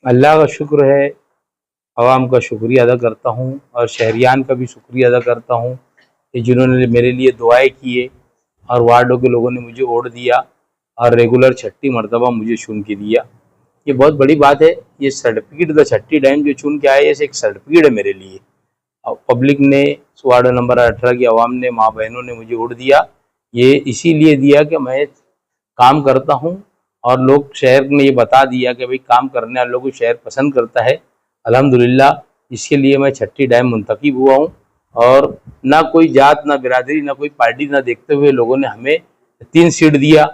अल्लाह का शुक्र है, अवाम का शुक्रिया अदा करता हूँ और शहरियान का भी शुक्रिया अदा करता हूँ कि जिन्होंने मेरे लिए दुआएं किए और वार्डों के लोगों ने मुझे वोट दिया और रेगुलर छठी मरतबा मुझे चुन के दिया। ये बहुत बड़ी बात है। ये सर्टिफिकेट द छठी टाइम जो चुन के आए, एक सर्टिफिकेट है मेरे लिए। और पब्लिक ने, वार्ड नंबर 18 की आवाम ने, माँ बहनों ने मुझे वोट दिया। ये इसीलिए दिया कि मैं काम करता हूँ और लोग, शहर ने ये बता दिया कि भाई काम करने वालों को शहर पसंद करता है। अल्हम्दुलिल्लाह, इसके लिए मैं छठी टाइम मुंतखब हुआ हूँ और ना कोई जात, ना बिरादरी, ना कोई पार्टी ना देखते हुए लोगों ने हमें 3 सीट दिया।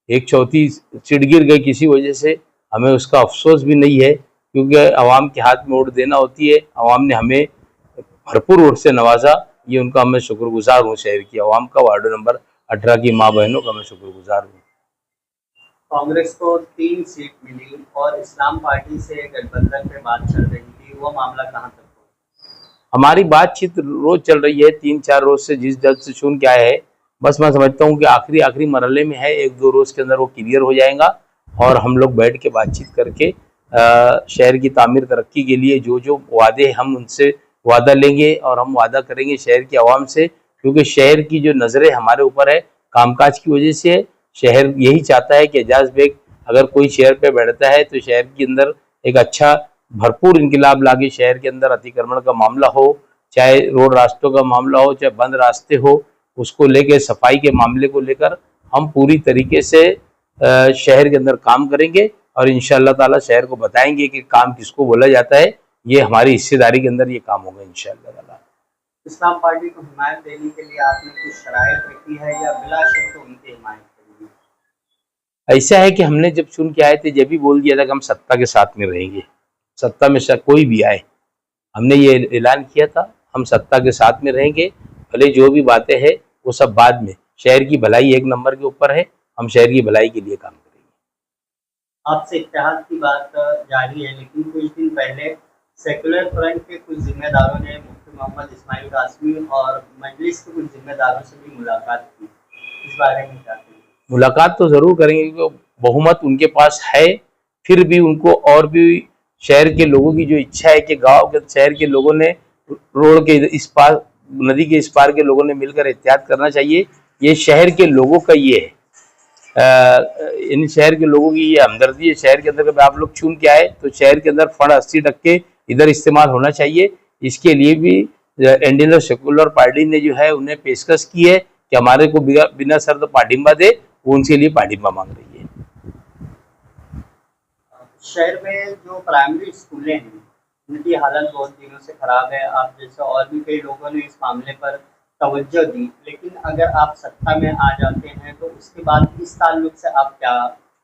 एक चौथी सीट गिर गई किसी वजह से, हमें उसका अफसोस भी नहीं है क्योंकि आवाम के हाथ में वोट देना होती है। आवाम ने हमें भरपूर वोट से नवाजा, ये उनका मैं शुक्रगुजार हूँ। शहर की आवाम का, वार्ड नंबर 18 की माँ बहनों का मैं शुक्रगुजार हूँ। कांग्रेस को 3 सीट मिली और इस्लाम पार्टी से गठबंधन पे बात चल रही थी, वो मामला कहाँ तक पहुंचा? हमारी बातचीत रोज चल रही है, 3-4 रोज से, जिस जज से सुन के आए है। बस मैं समझता हूँ कि आखिरी आखिरी मरहले में है, 1-2 रोज के अंदर वो क्लियर हो जाएगा और हम लोग बैठ के बातचीत करके शहर की तामीर तरक्की के लिए जो जो वादे हम उनसे वादा लेंगे और हम वादा करेंगे शहर की आवाम से, क्योंकि शहर की जो नज़रें हमारे ऊपर है कामकाज की वजह से। शहर यही चाहता है कि एजाज बेग अगर कोई चेयर पे बैठता है तो शहर के अंदर एक अच्छा भरपूर इनकलाब लाके शहर के अंदर अतिक्रमण का मामला हो, चाहे रोड रास्तों का मामला हो, चाहे बंद रास्ते हो, उसको लेके, सफाई के मामले को लेकर हम पूरी तरीके से शहर के अंदर काम करेंगे और इंशाअल्लाह ताला शहर को बताएंगे कि काम किसको बोला जाता है। ये हमारी हिस्सेदारी के अंदर ये काम होगा इंशाअल्लाह ताला। इस्लाम पार्टी को हिमायत देने के लिए आपने कुछ शराइत रखी है या बिला शर्त उनकी हिमायत करेंगे? ऐसा है कि हमने जब चुन के आए थे, जब भी बोल दिया था कि हम सत्ता के साथ में रहेंगे, सत्ता में कोई भी आए, हमने ये ऐलान किया था हम सत्ता के साथ में रहेंगे। भले जो भी बातें हैं वो सब बाद में, शहर की भलाई एक नंबर के ऊपर है, हम शहर की भलाई के लिए काम करेंगे। आपसे इत्तेहाद की बात जारी है, लेकिन कुछ दिन पहले सेकुलर फ्रंट के कुछ जिम्मेदारों ने मुफ्ती मोहम्मद इस्माइल कासमी और मजलिस के कुछ जिम्मेदारों से भी मुलाकात की। इस बारे में क्या कहेंगे? मुलाकात तो ज़रूर करेंगे क्योंकि बहुमत उनके पास है। फिर भी उनको और भी शहर के लोगों की जो इच्छा है कि गांव के, शहर के लोगों ने, रोड के इस पार, नदी के इस पार के लोगों ने मिलकर एहतियात करना चाहिए। ये शहर के लोगों का ये है, इन शहर के लोगों की ये हमदर्दी है। शहर के अंदर आप लोग चुन के आए तो शहर के अंदर फंड 80% इधर इस्तेमाल होना चाहिए। इसके लिए भी इंडियन सेकुलर पार्टी ने जो है उन्हें पेशकश की है कि हमारे को बिना शर्त पार्टिंबा दे, वो उनके लिए पार्टिंबा मांग रही है। शहर में जो प्राइमरी स्कूलें हैं उनकी हालत बहुत दिनों से खराब है। आप जैसे और भी कई लोगों ने इस मामले पर तवज्जो दी, लेकिन अगर आप सत्ता में आ जाते हैं तो उसके बाद इस ताल्लुक से आप क्या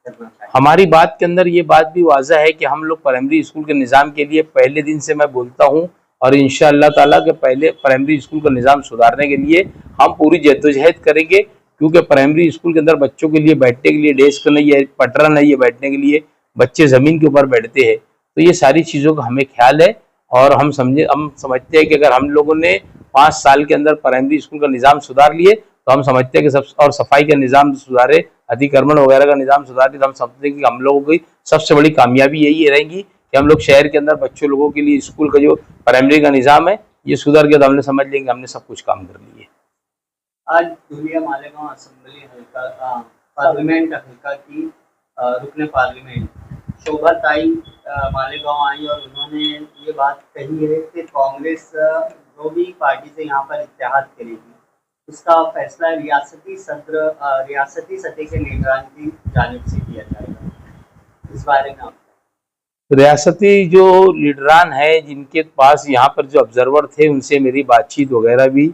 करना चाहेंगे? हमारी बात के अंदर ये बात भी वाज़ह है कि हम लोग प्राइमरी स्कूल के निज़ाम के लिए पहले दिन से मैं बोलता हूँ और इंशाअल्लाह ताला के पहले प्राइमरी स्कूल का निज़ाम सुधारने के लिए हम पूरी जद्दोजहद करेंगे, क्योंकि प्राइमरी स्कूल के अंदर बच्चों के लिए बैठने के लिए डेस्क नहीं है, पटरा नहीं है बैठने के लिए, बच्चे ज़मीन के ऊपर बैठते हैं। तो ये सारी चीज़ों का हमें ख्याल है और हम समझते हैं कि अगर हम लोगों ने 5 साल के अंदर प्राइमरी स्कूल का निज़ाम सुधार लिए तो हम समझते हैं कि सब, और सफाई का निज़ाम सुधारे, अतिक्रमण वगैरह का निज़ाम सुधार, तो हम समझते हैं कि हम लोगों की सबसे बड़ी कामयाबी यही रहेगी कि हम लोग शहर के अंदर बच्चों लोगों के लिए स्कूल का जो प्राइमरी का निज़ाम है ये सुधर गया तो हमने समझ लेंगे हमने सब कुछ काम कर लिए। आज धुलिया मालेगांव असेंबली हल्का पार्लियामेंट हल्का की रुकने पार्लियामेंट शोभाताई मालेगांव आई और उन्होंने ये बात कही है कि कांग्रेस जो भी पार्टी से यहाँ पर इत्तेहाद करेगी उसका फैसला रियासती सतह के निगरान की जानिब से किया जाएगा। इस बारे में आप? रियासती जो लीडरान है जिनके पास यहाँ पर जो ऑब्जर्वर थे उनसे मेरी बातचीत वगैरह भी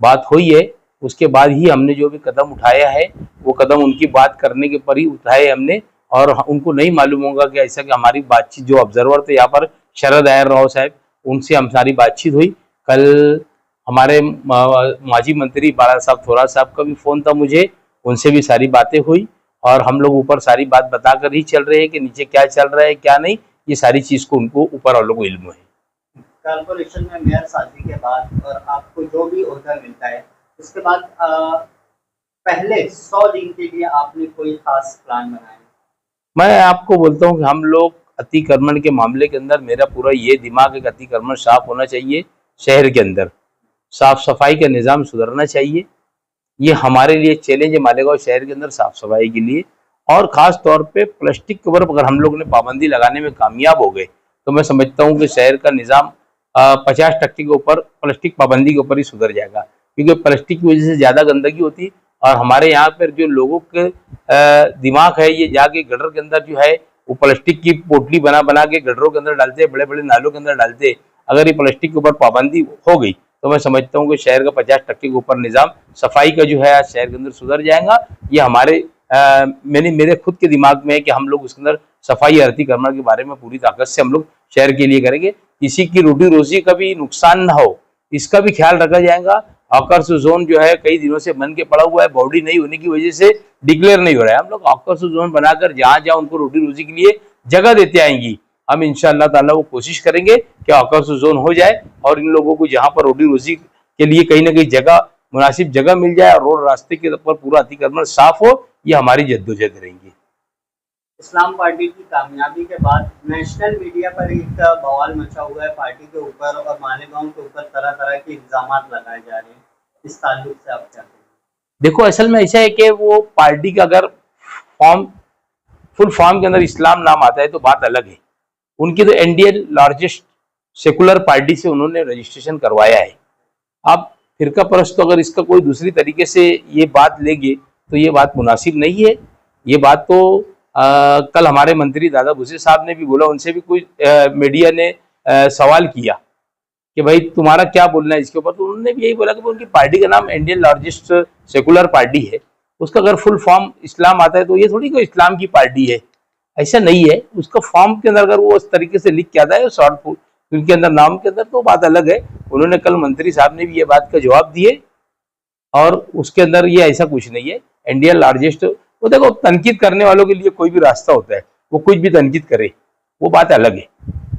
बात हुई है, उसके बाद ही हमने जो भी कदम उठाया है वो कदम उनकी बात करने के पर ही उठाए हमने। और उनको नहीं मालूम होगा कि ऐसा कि हमारी बातचीत, जो ऑब्जर्वर थे यहाँ पर शरद अयर राव साहब, उनसे हमारी बातचीत हुई। कल हमारे माजी मंत्री बाला साहब थोरा साहब का भी फ़ोन था मुझे, उनसे भी सारी बातें हुई और हम लोग ऊपर सारी बात बताकर ही चल रहे हैं कि नीचे क्या चल रहा है क्या नहीं, ये सारी चीज़ को उनको ऊपर वालों को इल्म है। कारपोरेशन में मेयर साजी के बाद और आपको जो भी ओहदा मिलता है उसके बाद पहले 100 दिन के लिए आपने कोई खास प्लान बनाया? मैं आपको बोलता हूँ कि हम लोग अतिक्रमण के मामले के अंदर मेरा पूरा ये दिमाग है कि अतिक्रमण साफ होना चाहिए, शहर के अंदर साफ सफाई का निज़ाम सुधरना चाहिए। ये हमारे लिए चैलेंज है मालेगांव शहर के अंदर साफ सफाई के लिए। और ख़ास तौर पे प्लास्टिक के ऊपर अगर हम लोग ने पाबंदी लगाने में कामयाब हो गए तो मैं समझता हूँ कि शहर का निज़ाम 50% के ऊपर प्लास्टिक पाबंदी के ऊपर ही सुधर जाएगा, क्योंकि प्लास्टिक की वजह से ज़्यादा गंदगी होती और हमारे यहाँ पर जो लोगों के दिमाग है ये जाके गटर के अंदर जो है वो प्लास्टिक की पोटली बना बना के गटरों के अंदर डालते हैं, बड़े बड़े नालों के अंदर डालते हैं। अगर ये प्लास्टिक के ऊपर पाबंदी हो गई तो मैं समझता हूँ कि शहर का 50% के ऊपर निज़ाम सफाई का जो है आज शहर के अंदर सुधर जाएगा। ये हमारे मेरे खुद के दिमाग में है कि हम लोग उसके अंदर सफाई अतिक्रमण के बारे में पूरी ताकत से हम लोग शहर के लिए करेंगे। किसी की रोटी रोजी का भी नुकसान ना हो इसका भी ख्याल रखा जाएगा। हॉकर्स जोन जो है कई दिनों से बन के पड़ा हुआ है, बॉडी नहीं होने की वजह से डिक्लेयर नहीं हो रहा है। हम लोग हॉकर्स जोन बनाकर जहां जहां उनको रोटी रोजी के लिए जगह देते आएंगी, हम इंशाअल्लाह ताला वो कोशिश करेंगे कि हॉकर्स जोन हो जाए और इन लोगों को जहां पर रोटी रोजी के लिए कहीं ना कहीं जगह मुनासिब जगह मिल जाए और रोड रास्ते के ऊपर पूरा अतिक्रमण साफ हो। ये हमारी जद्दोजहद रहेंगी। इस्लाम पार्टी की कामयाबी के बाद नेशनल मीडिया पर एक बवाल मचा हुआ है पार्टी के ऊपर और मालेगांव के ऊपर तरह तरह के इल्जाम लगाए जा रहे हैं। इस ताल्लुक से आप क्या कहेंगे? देखो असल में ऐसा है कि वो पार्टी का अगर फुल फॉर्म के अंदर इस्लाम नाम आता है तो बात अलग है। उनकी तो इंडियन लार्जेस्ट सेकुलर पार्टी से उन्होंने रजिस्ट्रेशन करवाया है। अब फिरका परस्त तो अगर इसका कोई दूसरी तरीके से ये बात लेंगे तो ये बात मुनासिब नहीं है। ये बात तो कल हमारे मंत्री दादा भूसे साहब ने भी बोला, उनसे भी कोई मीडिया ने सवाल किया कि भाई तुम्हारा क्या बोलना है इसके ऊपर, तो उन्होंने भी यही बोला कि उनकी पार्टी का नाम इंडियन लार्जेस्ट सेकुलर पार्टी है, उसका अगर फुल फॉर्म इस्लाम आता है तो ये थोड़ी कोई इस्लाम की पार्टी है, ऐसा नहीं है। उसका फॉर्म के अंदर अगर वो उस तरीके से लिख के आता है शॉर्ट उनके अंदर नाम के अंदर तो बात अलग है। उन्होंने कल मंत्री साहब ने भी ये बात का जवाब दिए और उसके अंदर ये ऐसा कुछ नहीं है। इंडियन लार्जेस्ट वो देखो तनकीद करने वालों के लिए कोई भी रास्ता होता है, वो कुछ भी तनकीद करे वो बात अलग है।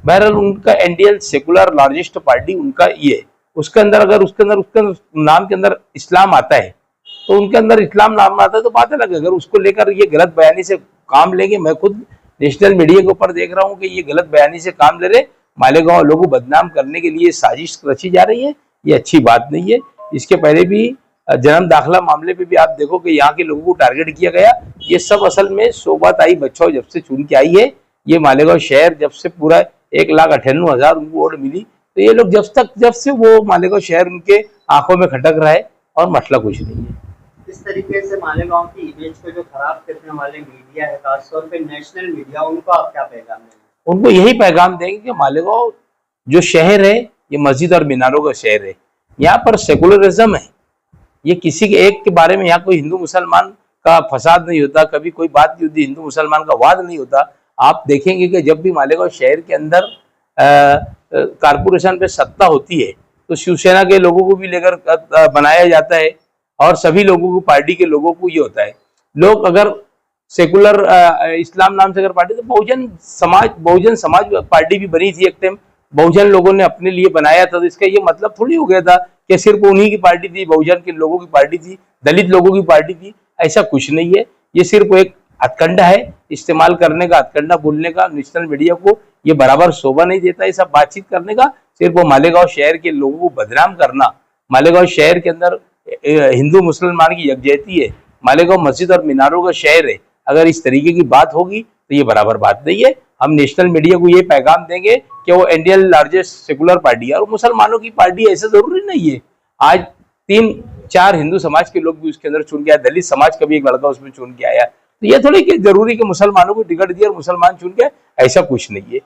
बहरहाल उनका इंडियन सेकुलर लार्जेस्ट पार्टी उनका ये, उसके अंदर अगर उसके अंदर नाम के अंदर इस्लाम आता है तो उनके अंदर इस्लाम नाम आता है तो बात अलग है। अगर उसको लेकर ये गलत बयानी से काम लेंगे, मैं खुद नेशनल मीडिया के ऊपर देख रहा हूँ कि ये गलत बयानी से काम ले रहे, मालेगांव लोगों को बदनाम करने के लिए साजिश रची जा रही है, ये अच्छी बात नहीं है। इसके पहले भी जन्म दाखिला मामले पे भी आप देखो कि यहाँ के लोगों को टारगेट किया गया। ये सब असल में शोभाताई बच्चों जब से चुन के आई है, ये मालेगांव शहर जब से पूरा 1,98,000 उनको वोट मिली, तो ये लोग जब से वो मालेगांव शहर उनके आंखों में खटक रहा है और मसला कुछ नहीं है। इस तरीके से मालेगांव की इमेज को जो खराब करने वाले मीडिया है, खासतौर पे नेशनल मीडिया, उनको आप क्या पैगाम देंगे? उनको यही पैगाम देंगे कि मालेगांव जो शहर है ये मस्जिद और मीनारों का शहर है, यहाँ पर सेकुलरिज्म है। ये किसी के एक के बारे में यहाँ कोई हिंदू मुसलमान का फसाद नहीं होता, कभी कोई बात नहीं होती, हिंदू मुसलमान का वाद नहीं होता। आप देखेंगे कि जब भी मालेगांव शहर के अंदर कारपोरेशन पे सत्ता होती है तो शिवसेना के लोगों को भी लेकर बनाया जाता है और सभी लोगों को, पार्टी के लोगों को ये होता है। लोग अगर सेकुलर इस्लाम नाम से अगर पार्टी, तो बहुजन समाज पार्टी भी बनी थी एक टाइम, बहुजन लोगों ने अपने लिए बनाया था, तो इसका ये मतलब थोड़ी हो गया था कि सिर्फ उन्हीं की पार्टी थी, बहुजन के लोगों की पार्टी थी, दलित लोगों की पार्टी थी, ऐसा कुछ नहीं है। ये सिर्फ एक हथकंडा है इस्तेमाल करने का, हथकंडा बोलने का। नेशनल मीडिया को ये बराबर शोभा नहीं देता ये सब बातचीत करने का, सिर्फ वो मालेगांव शहर के लोगों को बदनाम करना। मालेगांव शहर के अंदर हिंदू मुसलमान की यकजहती है, मालेगांव मस्जिद और मीनारों का शहर है, अगर इस तरीके की बात होगी तो ये बराबर बात नहीं है। हम नेशनल मीडिया को ये पैगाम देंगे कि वो इंडियन लार्जेस्ट सेकुलर पार्टी है और मुसलमानों की पार्टी, ऐसा जरूरी नहीं है। आज 3-4 हिंदू समाज के लोग भी उसके अंदर चुन के आया, दलित समाज का भी एक लड़का उसमें चुन के आया, तो ये थोड़ी कि जरूरी कि मुसलमानों को टिकट दिया और मुसलमान चुन के, ऐसा कुछ नहीं है।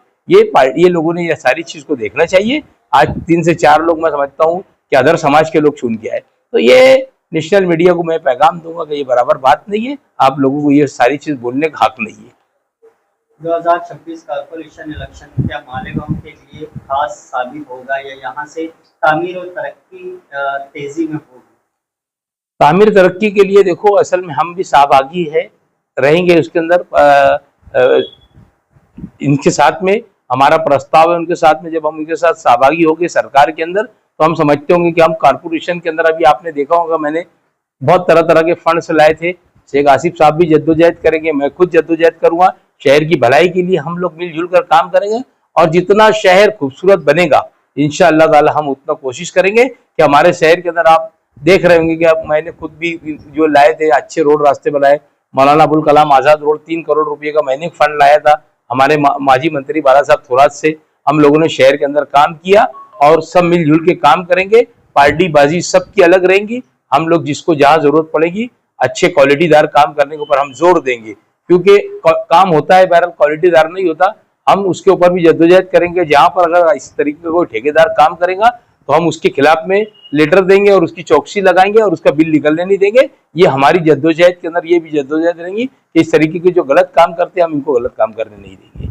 ये लोगों ने ये सारी चीज को देखना चाहिए। आज 3 से 4 लोग मैं समझता हूँ कि अदर समाज के लोग चुन के आए, तो ये नेशनल मीडिया को मैं पैगाम दूंगा कि ये बराबर बात नहीं है, आप लोगों को ये सारी चीज बोलने का हक नहीं है। 2026 कॉर्पोरेशन इलेक्शन क्या मालेगांव के लिए खास साबित होगा या यहाँ से तामीर और तरक्की तेजी में होगी? तामीर तरक्की के लिए देखो असल में हम भी सहभागी है रहेंगे उसके अंदर। इनके साथ में हमारा प्रस्ताव है, उनके साथ में जब हम उनके साथ सहभागी होंगे सरकार के अंदर तो हम समझते होंगे कि हम कारपोरेशन के अंदर, अभी आपने देखा होगा मैंने बहुत तरह तरह के फंड्स लाए थे, शेख आसिफ साहब भी जद्दोजहद करेंगे, मैं खुद जद्दोजहद करूंगा। शहर की भलाई के लिए हम लोग मिलजुल कर काम करेंगे और जितना शहर खूबसूरत बनेगा इंशाअल्लाह ताला हम उतना कोशिश करेंगे कि हमारे शहर के अंदर आप देख रहे होंगे कि अब मैंने खुद भी जो लाए थे अच्छे रोड रास्ते बनाए। मौलाना अबुल कलाम आजाद रोड 3 करोड़ रुपए का मैंने फंड लाया था हमारे माजी मंत्री बाला साहब थोराट से। हम लोगों ने शहर के अंदर काम किया और सब मिलजुल के काम करेंगे। पार्टी बाजी सबकी अलग रहेंगी। हम लोग जिसको जहां जरूरत पड़ेगी अच्छे क्वालिटीदार काम करने के ऊपर हम जोर देंगे, क्योंकि काम होता है बहरहाल क्वालिटीदार नहीं होता। हम उसके ऊपर भी जद्दोजहद करेंगे। जहां पर अगर इस तरीके का कोई ठेकेदार काम करेगा तो हम उसके खिलाफ में लेटर देंगे और उसकी चौकसी लगाएंगे और उसका बिल निकलने नहीं देंगे। ये हमारी जद्दोजहद के अंदर ये भी जद्दोजहद रहेंगी कि इस तरीके के जो गलत काम करते हैं हम इनको गलत काम करने नहीं देंगे।